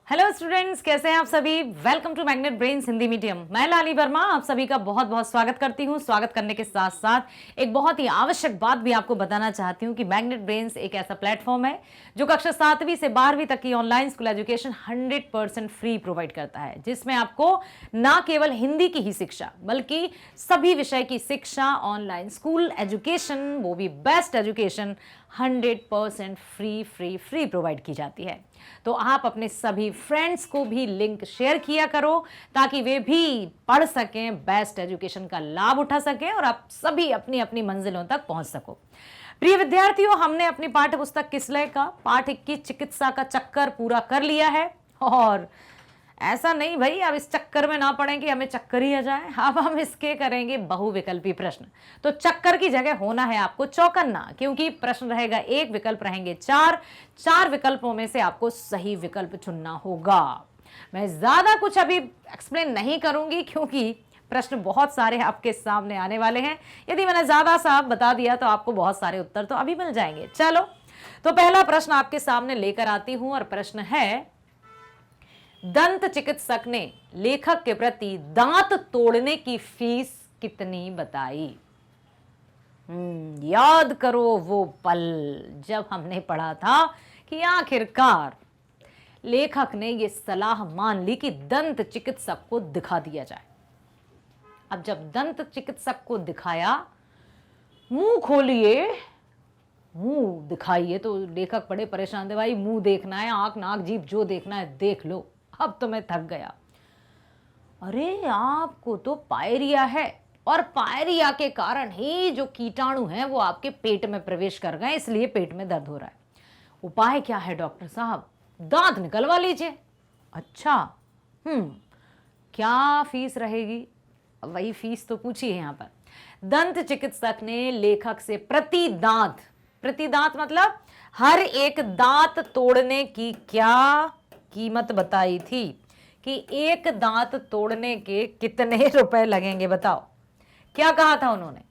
Hello students, कैसे हैं आप सभी। Welcome to Magnet Brains Hindi medium. मैं लाली वर्मा आप सभी का बहुत बहुत स्वागत करती हूं। स्वागत करने के साथ साथ एक बहुत ही आवश्यक बात भी आपको बताना चाहती हूं कि मैग्नेट ब्रेन्स एक ऐसा प्लेटफॉर्म है जो कक्षा 7वीं से 12वीं तक की online school education 100% free provide करता है, जिसमें आपको ना केवल हिंदी की ही शिक्षा बल्कि सभी विषय की शिक्षा, ऑनलाइन स्कूल एजुकेशन, वो भी बेस्ट एजुकेशन 100% फ्री प्रोवाइड की जाती है। तो आप अपने सभी फ्रेंड्स को भी लिंक शेयर किया करो ताकि वे भी पढ़ सकें, बेस्ट एजुकेशन का लाभ उठा सकें और आप सभी अपनी अपनी मंजिलों तक पहुंच सको। प्रिय विद्यार्थियों, हमने अपनी पाठ्य पुस्तक किसलय का पाठ 21 चिकित्सा का चक्कर पूरा कर लिया है। और ऐसा नहीं भाई अब इस चक्कर में ना पड़े कि हमें चक्कर ही आ जाए, अब हम इसके करेंगे बहुविकल्पी प्रश्न। तो चक्कर की जगह होना है आपको चौकन्ना, क्योंकि प्रश्न रहेगा एक, विकल्प रहेंगे चार विकल्पों में से आपको सही विकल्प चुनना होगा। मैं ज्यादा कुछ अभी एक्सप्लेन नहीं करूंगी क्योंकि प्रश्न बहुत सारे आपके सामने आने वाले हैं। यदि मैंने ज्यादा सा बता दिया तो आपको बहुत सारे उत्तर तो अभी मिल जाएंगे। चलो, तो पहला प्रश्न आपके सामने लेकर आती हूं और प्रश्न है, दंत चिकित्सक ने लेखक के प्रति दांत तोड़ने की फीस कितनी बताई। याद करो वो पल जब हमने पढ़ा था कि आखिरकार लेखक ने ये सलाह मान ली कि दंत चिकित्सक को दिखा दिया जाए। अब जब दंत चिकित्सक को दिखाया, मुंह खोलिए, मुंह दिखाइए, तो लेखक बड़े परेशान थे, भाई मुंह देखना है, आंख नाक जीभ जो देखना है देख लो, अब तो मैं थक गया। अरे आपको तो पायरिया है और पायरिया के कारण ही जो कीटाणु हैं वो आपके पेट में प्रवेश कर गए, इसलिए पेट में दर्द हो रहा है। उपाय क्या है डॉक्टर साहब? दांत निकलवा लीजिए। अच्छा, क्या फीस रहेगी? वही फीस तो पूछी है यहां पर। दंत चिकित्सक ने लेखक से प्रति दांत मतलब हर एक दांत तोड़ने की क्या कीमत बताई थी कि एक दांत तोड़ने के कितने रुपए लगेंगे, बताओ। क्या कहा था उन्होंने?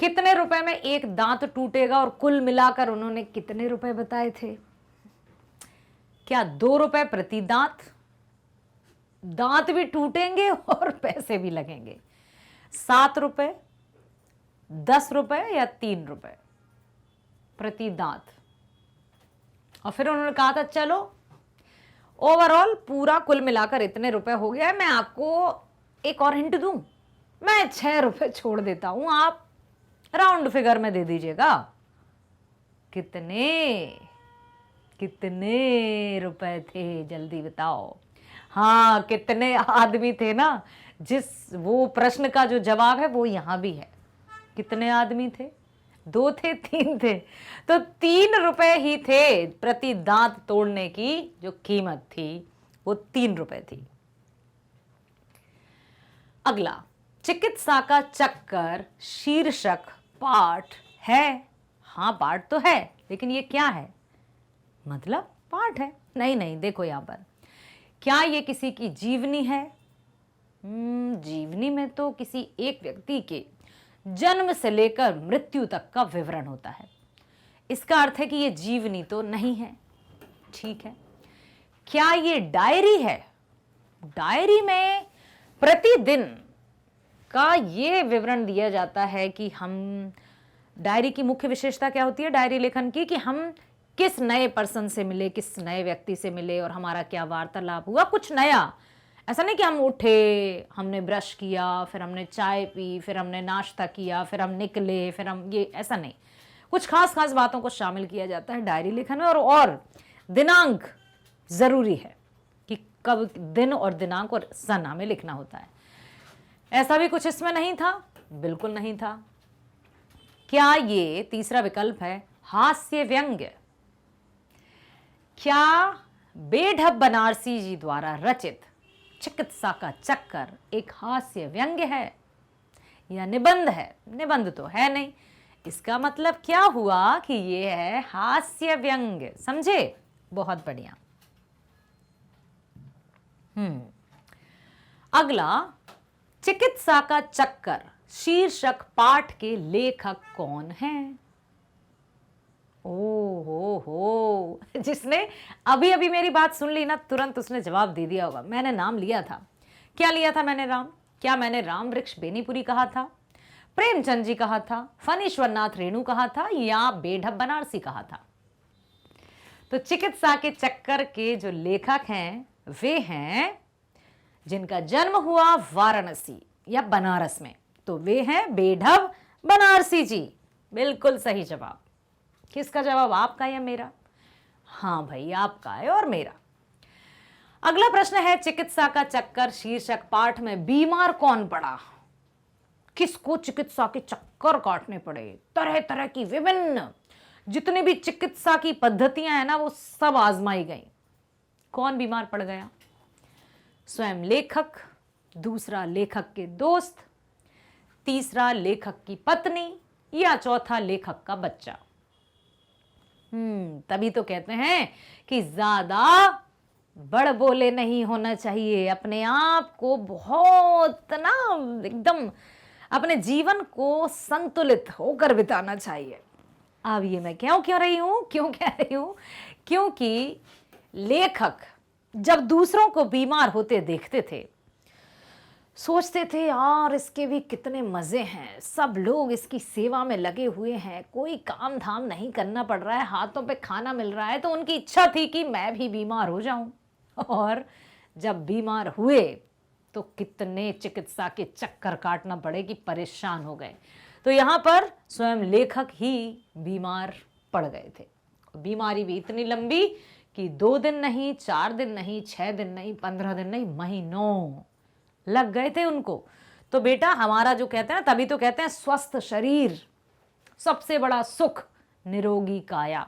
कितने रुपए में एक दांत टूटेगा और कुल मिलाकर उन्होंने कितने रुपए बताए थे? क्या 2 रुपए प्रति दांत? दांत भी टूटेंगे और पैसे भी लगेंगे। 7 रुपए, 10 रुपए या 3 रुपए प्रति दांत? और फिर उन्होंने कहा था चलो ओवरऑल पूरा कुल मिलाकर इतने रुपए हो गया है, मैं आपको एक और हिंट दूं, मैं 6 रुपए छोड़ देता हूं, आप राउंड फिगर में दे दीजिएगा। कितने रुपए थे, जल्दी बताओ। हाँ, कितने आदमी थे ना, जिस वो प्रश्न का जो जवाब है वो यहां भी है। कितने आदमी थे? 2 थे, 3 थे, तो 3 रुपए ही थे। प्रति दांत तोड़ने की जो कीमत थी वो 3 रुपए थी। अगला, चिकित्सा का चक्कर शीर्षक पाठ है। हाँ, पाठ तो है, लेकिन ये क्या है? मतलब पाठ है? नहीं, देखो यहां पर, क्या ये किसी की जीवनी है? जीवनी में तो किसी एक व्यक्ति के जन्म से लेकर मृत्यु तक का विवरण होता है। इसका अर्थ है कि ये जीवनी तो नहीं है। ठीक है, क्या ये डायरी है? डायरी में प्रतिदिन का ये विवरण दिया जाता है कि हम, डायरी की मुख्य विशेषता क्या होती है डायरी लेखन की, कि हम किस नए पर्सन से मिले, किस नए व्यक्ति से मिले और हमारा क्या वार्तालाप हुआ, कुछ नया। ऐसा नहीं कि हम उठे, हमने ब्रश किया, फिर हमने चाय पी, फिर हमने नाश्ता किया, फिर हम निकले, फिर हम ये, ऐसा नहीं। कुछ खास खास बातों को शामिल किया जाता है डायरी लेखन में। और दिनांक जरूरी है कि कब, दिन और दिनांक और सन हमें लिखना होता है। ऐसा भी कुछ इसमें नहीं था, बिल्कुल नहीं था। क्या ये तीसरा विकल्प है हास्य व्यंग्य? क्या बेढब बनारसी जी द्वारा रचित चिकित्सा का चक्कर एक हास्य व्यंग्य है या निबंध है? निबंध तो है नहीं। इसका मतलब क्या हुआ कि ये है हास्य व्यंग्य। समझे? बहुत बढ़िया। अगला, चिकित्सा का चक्कर शीर्षक पाठ के लेखक कौन हैं? हो, जिसने अभी अभी मेरी बात सुन ली ना, तुरंत उसने जवाब दे दिया होगा। मैंने नाम लिया था। क्या लिया था मैंने राम? क्या मैंने राम वृक्ष बेनीपुरी कहा था, प्रेमचंद जी कहा था, फणीश्वर नाथ रेणु कहा था, या बेढब बनारसी कहा था? तो चिकित्सा के चक्कर के जो लेखक हैं वे हैं जिनका जन्म हुआ वाराणसी या बनारस में, तो वे हैं बेढब बनारसी जी। बिल्कुल सही जवाब। किसका जवाब, आपका या मेरा? हाँ भाई, आपका है और मेरा। अगला प्रश्न है, चिकित्सा का चक्कर शीर्षक पाठ में बीमार कौन पड़ा? किसको चिकित्सा के चक्कर काटने पड़े? तरह तरह की विभिन्न जितनी भी चिकित्सा की पद्धतियां हैं ना, वो सब आजमाई गई। कौन बीमार पड़ गया? स्वयं लेखक, दूसरा लेखक के दोस्त, तीसरा लेखक की पत्नी, या चौथा लेखक का बच्चा? तभी तो कहते हैं कि ज्यादा बड़ बोले नहीं होना चाहिए। अपने आप को बहुत ना एकदम अपने जीवन को संतुलित होकर बिताना चाहिए। अब ये मैं क्यों कह रही हूं? क्योंकि लेखक जब दूसरों को बीमार होते देखते थे, सोचते थे यार इसके भी कितने मजे हैं, सब लोग इसकी सेवा में लगे हुए हैं, कोई काम धाम नहीं करना पड़ रहा है, हाथों पे खाना मिल रहा है, तो उनकी इच्छा थी कि मैं भी बीमार हो जाऊं। और जब बीमार हुए तो कितने चिकित्सा के चक्कर काटना पड़े कि परेशान हो गए। तो यहाँ पर स्वयं लेखक ही बीमार पड़ गए थे। बीमारी भी इतनी लंबी कि 2 दिन नहीं, 4 दिन नहीं, 6 दिन नहीं, 15 दिन नहीं, महीनों लग गए थे उनको। तो बेटा हमारा जो कहते हैं ना, तभी तो कहते हैं स्वस्थ शरीर सबसे बड़ा सुख, निरोगी काया।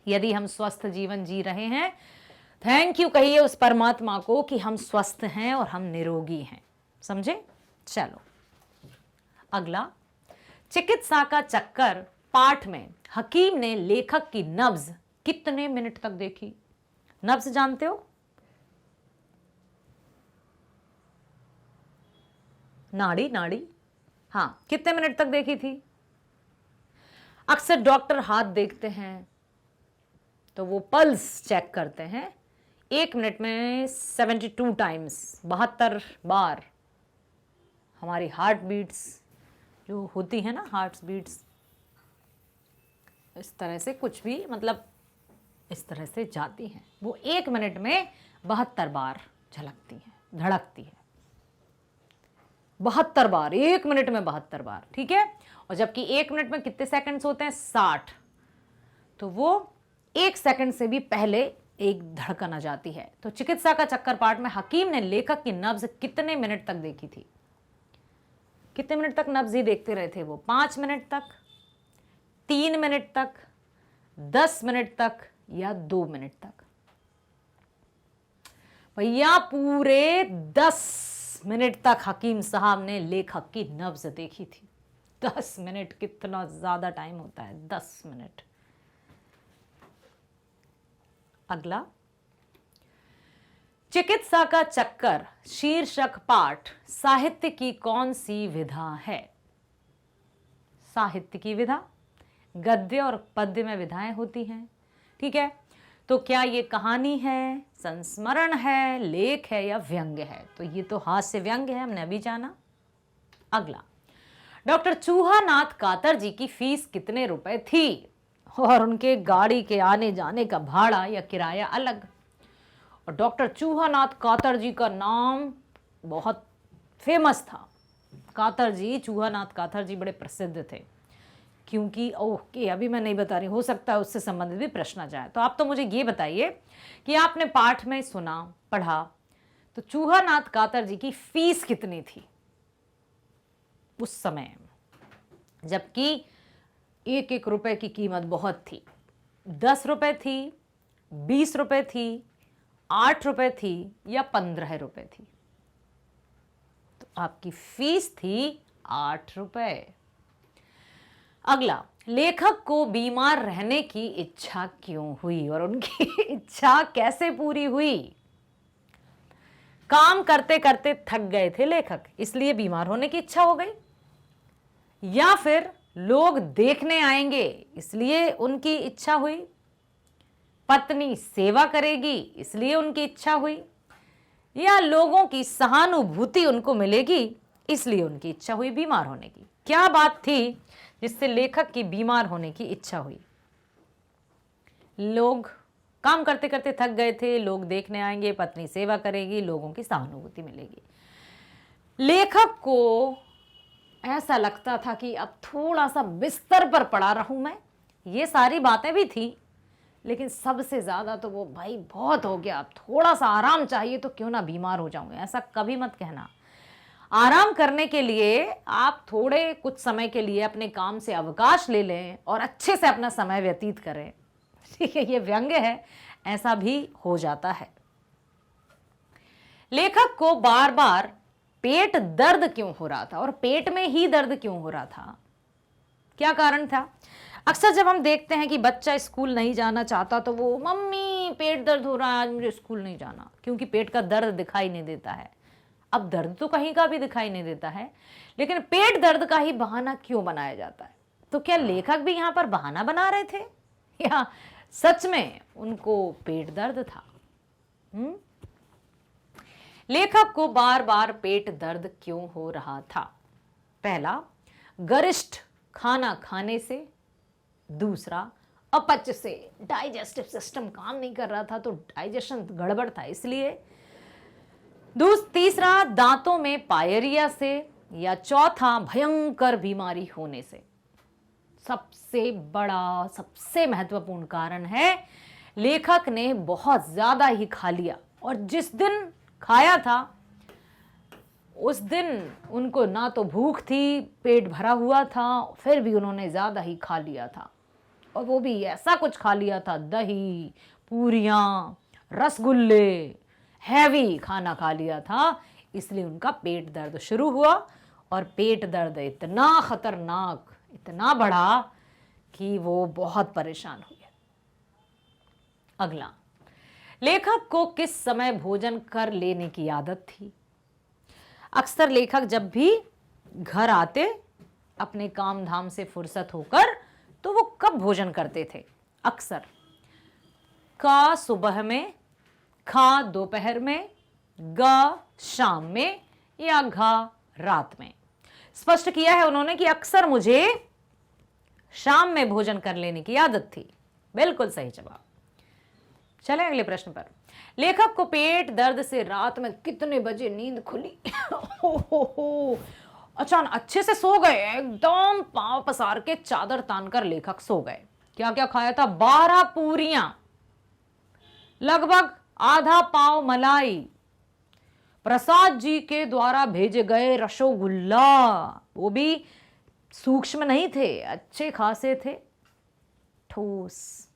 यदि हम स्वस्थ जीवन जी रहे हैं, थैंक यू कहिए उस परमात्मा को कि हम स्वस्थ हैं और हम निरोगी हैं। समझे? चलो अगला, चिकित्सा का चक्कर पाठ में हकीम ने लेखक की नब्ज कितने मिनट तक देखी? नब्ज जानते हो? नाड़ी। हाँ, कितने मिनट तक देखी थी? अक्सर डॉक्टर हाथ देखते हैं तो वो पल्स चेक करते हैं। 1 मिनट में 72 टाइम्स, 72 बार हमारी हार्ट बीट्स जो होती है ना, हार्ट बीट्स इस तरह से कुछ भी मतलब इस तरह से जाती हैं, वो 1 मिनट में 72 बार झलकती हैं, धड़कती है। 72 बार, 1 मिनट में 72 बार, ठीक है। और जबकि 1 मिनट में कितने सेकंड्स होते हैं? 60। तो वो 1 सेकंड से भी पहले एक धड़कन आ जाती है। तो चिकित्सा का चक्कर पाठ में हकीम ने लेखक की नब्ज कितने मिनट तक देखी थी? कितने मिनट तक नब्ज ही देखते रहे थे वो? 5 मिनट तक, 3 मिनट तक, 10 मिनट तक, या 2 मिनट तक? भैया पूरे 10 मिनट तक हकीम साहब ने लेखक की नब्ज देखी थी। 10 मिनट कितना ज्यादा टाइम होता है, 10 मिनट। अगला, चिकित्सा का चक्कर शीर्षक पाठ साहित्य की कौन सी विधा है? साहित्य की विधा, गद्य और पद्य में विधाएं होती हैं, ठीक है। तो क्या ये कहानी है, संस्मरण है, लेख है, या व्यंग्य है? तो ये तो हास्य व्यंग्य है, हमने अभी जाना। अगला, डॉक्टर चूहानाथ कातर जी की फीस कितने रुपए थी? और उनके गाड़ी के आने जाने का भाड़ा या किराया अलग। और डॉक्टर चूहानाथ कातर जी का नाम बहुत फेमस था। कातर जी, चूहानाथ कातर जी बड़े प्रसिद्ध थे, क्योंकि ओके अभी मैं नहीं बता रही, हो सकता है उससे संबंधित भी प्रश्न आ जाए। तो आप तो मुझे ये बताइए कि आपने पाठ में सुना, पढ़ा, तो चूहानाथ कातर जी की फीस कितनी थी उस समय? जबकि 1-1 रुपए की कीमत बहुत थी। 10 रुपए थी, 20 रुपए थी, 8 रुपए थी, या 15 रुपए थी? तो आपकी फीस थी 8 रुपए। अगला, लेखक को बीमार रहने की इच्छा क्यों हुई और उनकी इच्छा कैसे पूरी हुई? काम करते करते थक गए थे लेखक, इसलिए बीमार होने की इच्छा हो गई, या फिर लोग देखने आएंगे इसलिए उनकी इच्छा हुई, पत्नी सेवा करेगी इसलिए उनकी इच्छा हुई, या लोगों की सहानुभूति उनको मिलेगी इसलिए उनकी इच्छा हुई बीमार होने की? क्या बात थी जिससे लेखक की बीमार होने की इच्छा हुई? लोग काम करते करते थक गए थे, लोग देखने आएंगे, पत्नी सेवा करेगी, लोगों की सहानुभूति मिलेगी। लेखक को ऐसा लगता था कि अब थोड़ा सा बिस्तर पर पड़ा रहूं मैं। ये सारी बातें भी थी, लेकिन सबसे ज़्यादा तो वो भाई बहुत हो गया, अब थोड़ा सा आराम चाहिए, तो क्यों ना बीमार हो जाऊं। ऐसा कभी मत कहना। आराम करने के लिए आप थोड़े कुछ समय के लिए अपने काम से अवकाश ले लें और अच्छे से अपना समय व्यतीत करें। ठीक है, ये व्यंग्य है, ऐसा भी हो जाता है। लेखक को बार बार पेट दर्द क्यों हो रहा था, और पेट में ही दर्द क्यों हो रहा था? क्या कारण था? अक्सर जब हम देखते हैं कि बच्चा स्कूल नहीं जाना चाहता तो वो, मम्मी पेट दर्द हो रहा है, आज मुझे स्कूल नहीं जाना, क्योंकि पेट का दर्द दिखाई नहीं देता है। अब दर्द तो कहीं का भी दिखाई नहीं देता है, लेकिन पेट दर्द का ही बहाना क्यों बनाया जाता है? तो क्या लेखक भी यहां पर बहाना बना रहे थे, या सच में उनको पेट दर्द था? लेखक को बार बार पेट दर्द क्यों हो रहा था? पहला, गरिष्ठ खाना खाने से। दूसरा, अपच से, डाइजेस्टिव सिस्टम काम नहीं कर रहा था तो डाइजेशन गड़बड़ था इसलिए। तीसरा, दांतों में पायरिया से। या चौथा, भयंकर बीमारी होने से। सबसे बड़ा, सबसे महत्वपूर्ण कारण है, लेखक ने बहुत ज्यादा ही खा लिया, और जिस दिन खाया था उस दिन उनको ना तो भूख थी, पेट भरा हुआ था, फिर भी उन्होंने ज्यादा ही खा लिया था, और वो भी ऐसा कुछ खा लिया था, दही, पूरियां, रसगुल्ले, हैवी खाना खा लिया था, इसलिए उनका पेट दर्द शुरू हुआ। और पेट दर्द इतना खतरनाक, इतना बड़ा कि वो बहुत परेशान हुए। अगला, लेखक को किस समय भोजन कर लेने की आदत थी? अक्सर लेखक जब भी घर आते अपने काम धाम से फुर्सत होकर, तो वो कब भोजन करते थे? अक्सर का सुबह में, खा दोपहर में, ग शाम में, या घा रात में। स्पष्ट किया है उन्होंने कि अक्सर मुझे शाम में भोजन कर लेने की आदत थी। बिल्कुल सही जवाब। चलें अगले प्रश्न पर। लेखक को पेट दर्द से रात में कितने बजे नींद खुली? हो अचानक अच्छे से सो गए, एकदम पांव पसार के चादर तानकर लेखक सो गए। क्या क्या खाया था? 12 पूरियां, लगभग आधा पाव मलाई, प्रसाद जी के द्वारा भेजे गए रसोगुल्ला, वो भी सूक्ष्म नहीं थे, अच्छे खासे थे, ठोस।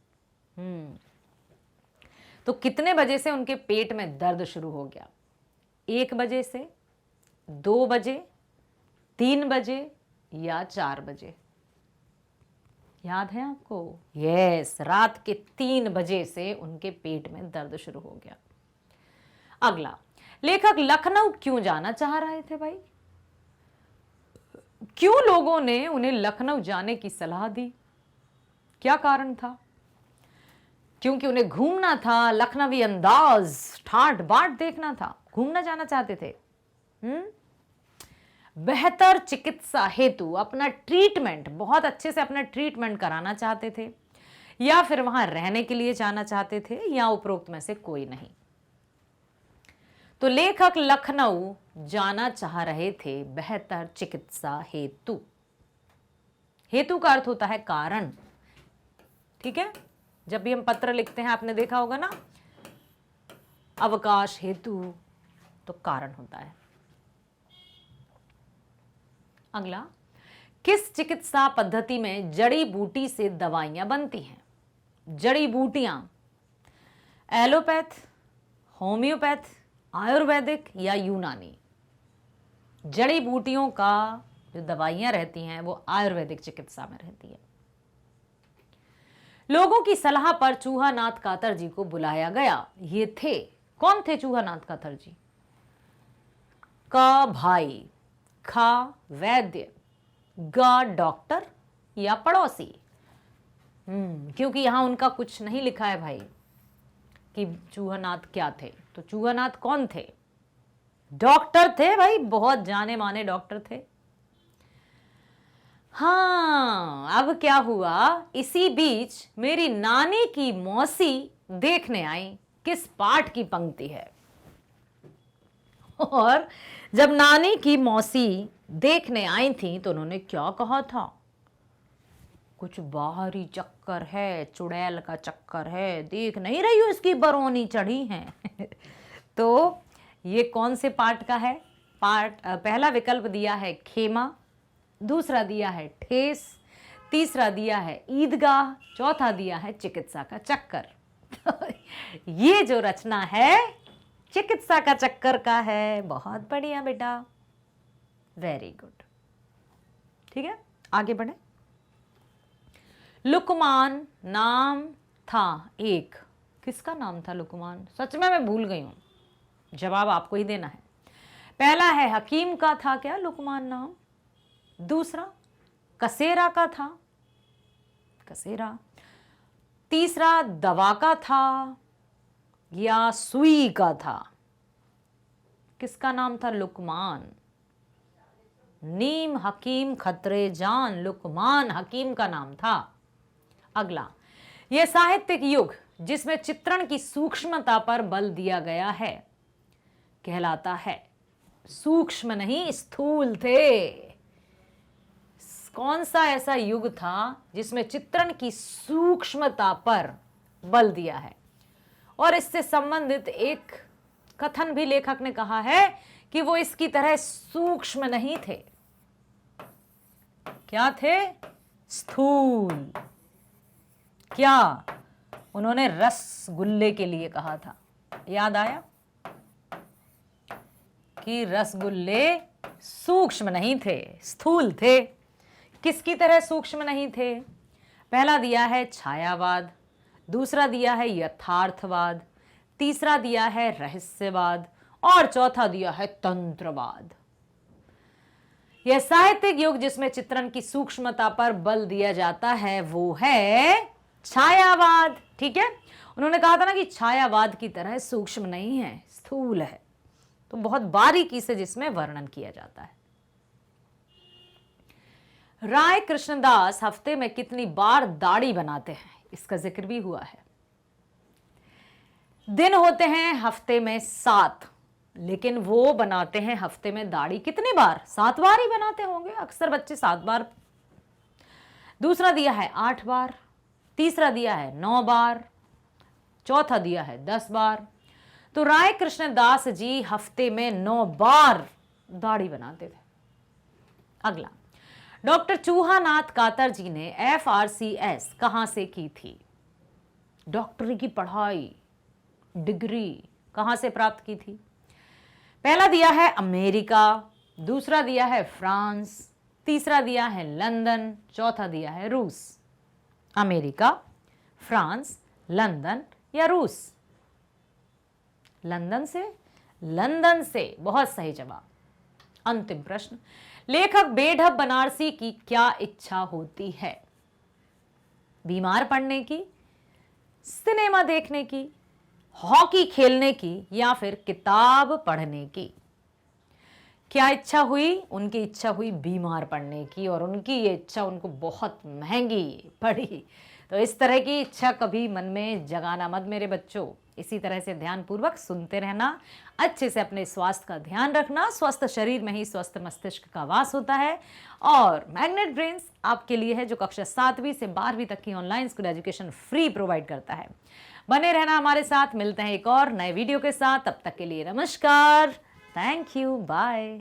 तो कितने बजे से उनके पेट में दर्द शुरू हो गया? 1 बजे से, 2 बजे, 3 बजे, या 4 बजे? याद है आपको? यस, रात के 3 बजे से उनके पेट में दर्द शुरू हो गया। अगला, लेखक लखनऊ क्यों जाना चाह रहे थे भाई? क्यों लोगों ने उन्हें लखनऊ जाने की सलाह दी? क्या कारण था? क्योंकि उन्हें घूमना था, लखनवी अंदाज, ठाट बाट देखना था, घूमना जाना चाहते थे। बेहतर चिकित्सा हेतु अपना ट्रीटमेंट, बहुत अच्छे से अपना ट्रीटमेंट कराना चाहते थे, या फिर वहां रहने के लिए जाना चाहते थे, या उपरोक्त में से कोई नहीं? तो लेखक लखनऊ जाना चाह रहे थे बेहतर चिकित्सा हेतु। हेतु का अर्थ होता है कारण। ठीक है, जब भी हम पत्र लिखते हैं आपने देखा होगा ना, अवकाश हेतु, तो कारण होता है। अगला, किस चिकित्सा पद्धति में जड़ी बूटी से दवाइयां बनती हैं? जड़ी बूटियां एलोपैथ, होम्योपैथ, आयुर्वेदिक या यूनानी? जड़ी बूटियों का जो दवाइयां रहती हैं वो आयुर्वेदिक चिकित्सा में रहती है। लोगों की सलाह पर चूहानाथ कातर जी को बुलाया गया। ये थे, कौन थे चूहानाथ कातर जी? क भाई, खा वैद्य, ग डॉक्टर, या पड़ोसी? क्योंकि यहां उनका कुछ नहीं लिखा है भाई कि चूहानाथ क्या थे। तो चूहानाथ कौन थे? डॉक्टर थे भाई, बहुत जाने माने डॉक्टर थे। हाँ, अब क्या हुआ, इसी बीच मेरी नानी की मौसी देखने आई। किस पाठ की पंक्ति है? और जब नानी की मौसी देखने आई थी तो उन्होंने क्या कहा था? कुछ बाहरी चक्कर है, चुड़ैल का चक्कर है, देख नहीं रही हो इसकी बरौनी चढ़ी है। तो ये कौन से पाठ का है? पहला विकल्प दिया है खेमा, दूसरा दिया है ठेस, तीसरा दिया है ईदगाह, चौथा दिया है चिकित्सा का चक्कर। ये जो रचना है चिकित्सा का चक्कर का है। बहुत बढ़िया बेटा, वेरी गुड। ठीक है, आगे बढ़े। लुकमान नाम था एक। किसका नाम था लुकमान? सच में मैं भूल गई हूं, जवाब आपको ही देना है। पहला है हकीम का था क्या लुकमान नाम, दूसरा कसेरा का था, कसेरा, तीसरा दवा का था या सुई का था? किसका नाम था लुकमान? नीम हकीम खतरे जान, लुकमान हकीम का नाम था। अगला, यह साहित्यिक युग जिसमें चित्रण की सूक्ष्मता पर बल दिया गया है कहलाता है, सूक्ष्म नहीं स्थूल थे। कौन सा ऐसा युग था जिसमें चित्रण की सूक्ष्मता पर बल दिया है? और इससे संबंधित एक कथन भी लेखक ने कहा है कि वो इसकी तरह सूक्ष्म नहीं थे। क्या थे? स्थूल। क्या? उन्होंने रसगुल्ले के लिए कहा था, याद आया कि रसगुल्ले सूक्ष्म नहीं थे, स्थूल थे। किसकी तरह सूक्ष्म नहीं थे? पहला दिया है छायावाद, दूसरा दिया है यथार्थवाद, तीसरा दिया है रहस्यवाद और चौथा दिया है तंत्रवाद। यह साहित्यिक युग जिसमें चित्रण की सूक्ष्मता पर बल दिया जाता है वो है छायावाद। ठीक है, उन्होंने कहा था ना कि छायावाद की तरह सूक्ष्म नहीं है, स्थूल है, तो बहुत बारीकी से जिसमें वर्णन किया जाता है। राय कृष्णदास हफ्ते में कितनी बार दाढ़ी बनाते हैं, इसका जिक्र भी हुआ है। दिन होते हैं हफ्ते में 7, लेकिन वो बनाते हैं हफ्ते में दाढ़ी कितनी बार? 7 बार ही बनाते होंगे, अक्सर बच्चे 7 बार। दूसरा दिया है 8 बार, तीसरा दिया है 9 बार, चौथा दिया है 10 बार। तो राय कृष्णदास जी हफ्ते में 9 बार दाढ़ी बनाते थे। अगला, डॉक्टर चूहानाथ कातर जी ने FRCS कहां से की थी? डॉक्टरी की पढ़ाई, डिग्री कहां से प्राप्त की थी? पहला दिया है अमेरिका, दूसरा दिया है फ्रांस, तीसरा दिया है लंदन, चौथा दिया है रूस। अमेरिका, फ्रांस, लंदन या रूस? लंदन से? लंदन से, बहुत सही जवाब। अंतिम प्रश्न, लेखक बेढब बनारसी की क्या इच्छा होती है? बीमार पड़ने की, सिनेमा देखने की, हॉकी खेलने की या फिर किताब पढ़ने की? क्या इच्छा हुई? उनकी इच्छा हुई बीमार पड़ने की, और उनकी ये इच्छा उनको बहुत महंगी पड़ी। तो इस तरह की इच्छा कभी मन में जगाना मत मेरे बच्चों। इसी तरह से ध्यानपूर्वक सुनते रहना, अच्छे से अपने स्वास्थ्य का ध्यान रखना। स्वस्थ शरीर में ही स्वस्थ मस्तिष्क का वास होता है। और मैग्नेट ब्रेन्स आपके लिए है जो कक्षा 7वीं से 12वीं तक की online school education free provide करता है। बने रहना हमारे साथ, मिलते हैं एक और नए वीडियो के साथ। तब तक के लिए नमस्कार, थैंक यू, बाय।